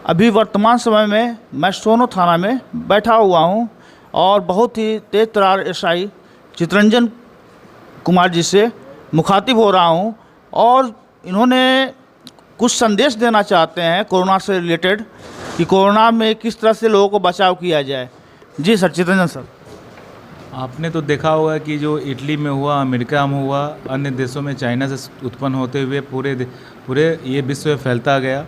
अभी वर्तमान समय में मैं सोनो थाना में बैठा हुआ हूं और बहुत ही तेज तर्रार एसआई चितरंजन कुमार जी से मुखातिब हो रहा हूं और इन्होंने कुछ संदेश देना चाहते हैं कोरोना से रिलेटेड कि कोरोना में किस तरह से लोगों को बचाव किया जाए। जी सर, चितरंजन सर। आपने तो देखा होगा कि जो इटली में हुआ, अमेरिका में हुआ, अन्य देशों में, चाइना से उत्पन्न होते हुए पूरे ये विश्व में फैलता गया।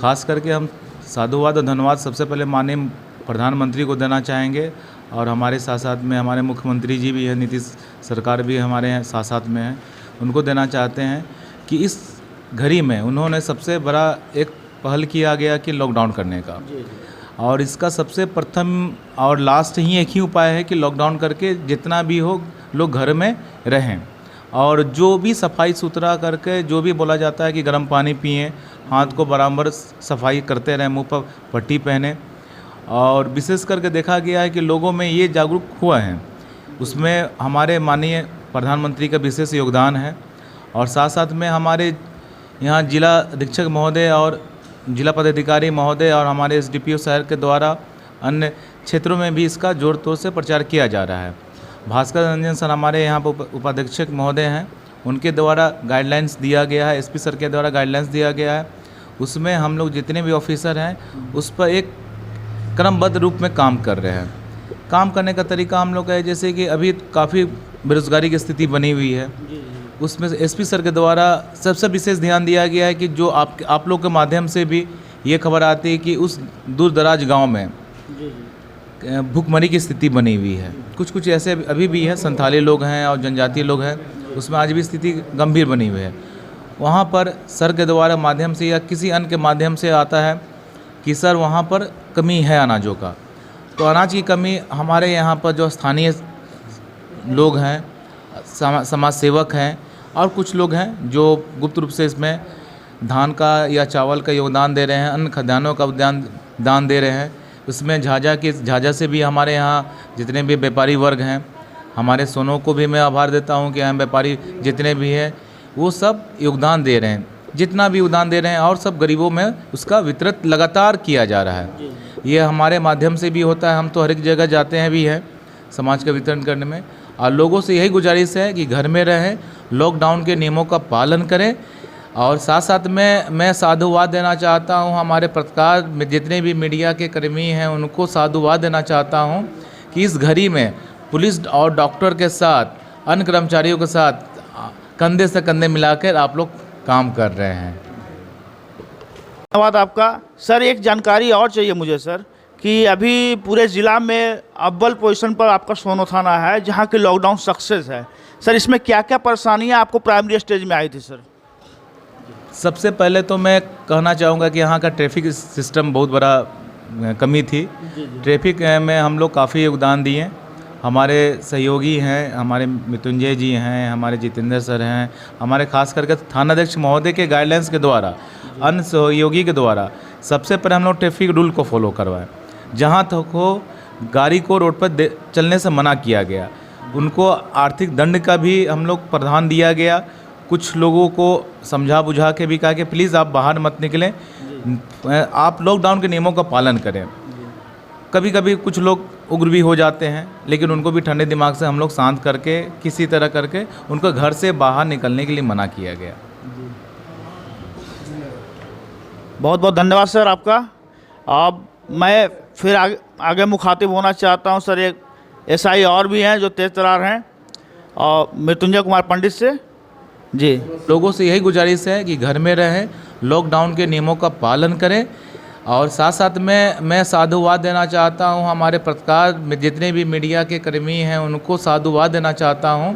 खास करके हम साधुवाद और धन्यवाद सबसे पहले माननीय प्रधानमंत्री को देना चाहेंगे और हमारे साथ साथ में हमारे मुख्यमंत्री जी भी हैं, नीतीश सरकार भी हमारे साथ साथ में हैं। उनको देना चाहते हैं कि इस घड़ी में उन्होंने सबसे बड़ा एक पहल किया गया कि लॉकडाउन करने का, और इसका सबसे प्रथम और लास्ट ही एक ही उपाय है कि लॉकडाउन करके जितना भी हो लोग घर में रहें और जो भी सफाई सुथरा करके जो भी बोला जाता है कि गर्म पानी पिएं, हाथ को बराबर सफाई करते रहें, मुंह पर पट्टी पहने। और विशेष करके देखा गया है कि लोगों में ये जागरूक हुआ है, उसमें हमारे माननीय प्रधानमंत्री का विशेष योगदान है। और साथ साथ में हमारे यहाँ जिला अधीक्षक महोदय और जिला पदाधिकारी महोदय और हमारे एसडीपीओ शहर के द्वारा अन्य क्षेत्रों में भी इसका जोर तोर से प्रचार किया जा रहा है। भास्कर रंजन सर हमारे यहाँ पर उपाधीक्षक महोदय हैं, उनके द्वारा गाइडलाइंस दिया गया है, एसपी सर के द्वारा गाइडलाइंस दिया गया है। उसमें हम लोग जितने भी ऑफिसर हैं उस पर एक क्रमबद्ध रूप में काम कर रहे हैं। काम करने का तरीका हम लोग का है, जैसे कि अभी काफ़ी बेरोज़गारी की स्थिति बनी हुई है, उसमें एसपी सर के द्वारा सबसे विशेष ध्यान दिया गया है कि जो आप लोग के माध्यम से भी ये खबर आती है कि उस दूर दराज गाँव में भूखमरी की स्थिति बनी हुई है। कुछ ऐसे अभी भी है, संथाली लोग हैं और जनजातीय लोग हैं, उसमें आज भी स्थिति गंभीर बनी हुई है। वहाँ पर सर के द्वारा माध्यम से या किसी अन्य के माध्यम से आता है कि सर वहाँ पर कमी है अनाजों का, तो अनाज की कमी हमारे यहाँ पर जो स्थानीय लोग हैं, समाज सेवक हैं और कुछ लोग हैं जो गुप्त रूप से इसमें धान का या चावल का योगदान दे रहे हैं, अन्य खाद्यान्नों का दान दे रहे हैं। उसमें झाझा से भी हमारे यहाँ जितने भी व्यापारी वर्ग हैं, हमारे सोनों को भी मैं आभार देता हूँ कि हम व्यापारी जितने भी हैं वो सब योगदान दे रहे हैं, जितना भी योगदान दे रहे हैं और सब गरीबों में उसका वितरण लगातार किया जा रहा है। ये हमारे माध्यम से भी होता है, हम तो हर एक जगह जाते हैं भी हैं समाज का वितरण करने में। और लोगों से यही गुजारिश है कि घर में रहें, लॉकडाउन के नियमों का पालन करें। और साथ साथ में मैं साधुवाद देना चाहता हूं हमारे पत्रकार में जितने भी मीडिया के कर्मी हैं उनको साधुवाद देना चाहता हूं कि इस घड़ी में पुलिस और डॉक्टर के साथ, अन्य कर्मचारियों के साथ कंधे से कंधे मिलाकर आप लोग काम कर रहे हैं। धन्यवाद आपका सर। एक जानकारी और चाहिए मुझे सर कि अभी पूरे ज़िला में अव्वल पोजीशन पर आपका सोनो थाना है जहां की लॉकडाउन सक्सेस है। सर इसमें क्या क्या परेशानियां आपको प्राइमरी स्टेज में आई थी सर? सबसे पहले तो मैं कहना चाहूँगा कि यहाँ का ट्रैफिक सिस्टम बहुत बड़ा कमी थी। ट्रैफिक में हम लोग काफ़ी योगदान दिए। हमारे सहयोगी हैं, हमारे मृत्युंजय जी हैं, हमारे जितेंद्र सर हैं, हमारे खास करके थानाध्यक्ष महोदय के गाइडलाइंस के द्वारा, अन्य सहयोगी के द्वारा सबसे पहले हम लोग ट्रैफिक रूल को फॉलो करवाएं। जहाँ तक हो गाड़ी को रोड पर चलने से मना किया गया, उनको आर्थिक दंड का भी हम लोग प्रावधान दिया गया। कुछ लोगों को समझा बुझा के भी कहा कि प्लीज़ आप बाहर मत निकलें, आप लॉकडाउन के नियमों का पालन करें। कभी कभी कुछ लोग उग्र भी हो जाते हैं, लेकिन उनको भी ठंडे दिमाग से हम लोग शांत करके किसी तरह करके उनको घर से बाहर निकलने के लिए मना किया गया। बहुत बहुत धन्यवाद सर आपका। अब मैं फिर आगे मुखातिब होना चाहता हूं सर। एक एसआई और भी हैं जो तेज तर्रार हैं, और मृत्युंजय कुमार पंडित से। जी, लोगों से यही गुजारिश है कि घर में रहें, लॉकडाउन के नियमों का पालन करें। और साथ साथ में मैं साधुवाद देना चाहता हूं हमारे पत्रकार में जितने भी मीडिया के कर्मी हैं उनको साधुवाद देना चाहता हूं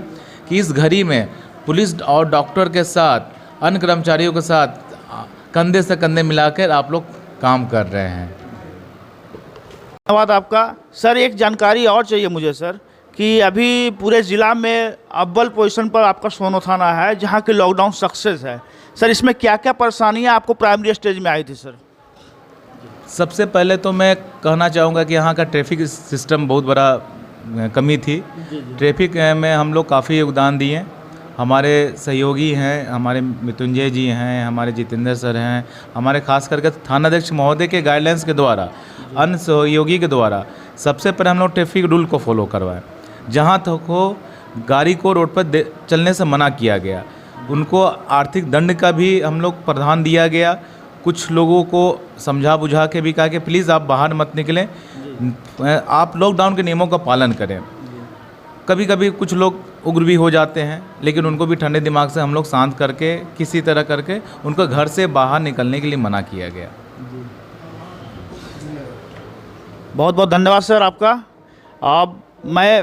कि इस घड़ी में पुलिस और डॉक्टर के साथ, अन्य कर्मचारियों के साथ कंधे से कंधे मिलाकर आप लोग काम कर रहे हैं। धन्यवाद आपका सर। एक जानकारी और चाहिए मुझे सर कि अभी पूरे ज़िला में अव्वल पोजीशन पर आपका सोनो थाना है जहां की लॉकडाउन सक्सेस है। सर इसमें क्या क्या परेशानियां आपको प्राइमरी स्टेज में आई थी सर? सबसे पहले तो मैं कहना चाहूँगा कि यहाँ का ट्रैफिक सिस्टम बहुत बड़ा कमी थी। ट्रैफिक में हम लोग काफ़ी योगदान दिए। हमारे सहयोगी हैं, हमारे मृत्युंजय जी हैं, हमारे जितेंद्र सर हैं, हमारे खास करके थानाध्यक्ष महोदय के गाइडलाइंस के द्वारा, अन्य सहयोगी के द्वारा सबसे पहले हम लोग ट्रैफिक रूल को फॉलो करवाएं। जहाँ तक हो गाड़ी को रोड पर चलने से मना किया गया, उनको आर्थिक दंड का भी हम लोग प्रावधान दिया गया। कुछ लोगों को समझा बुझा के भी कहा कि प्लीज़ आप बाहर मत निकलें, आप लॉकडाउन के नियमों का पालन करें। कभी कभी कुछ लोग उग्र भी हो जाते हैं, लेकिन उनको भी ठंडे दिमाग से हम लोग शांत करके किसी तरह करके उनको घर से बाहर निकलने के लिए मना किया गया। बहुत बहुत धन्यवाद सर आपका। अब मैं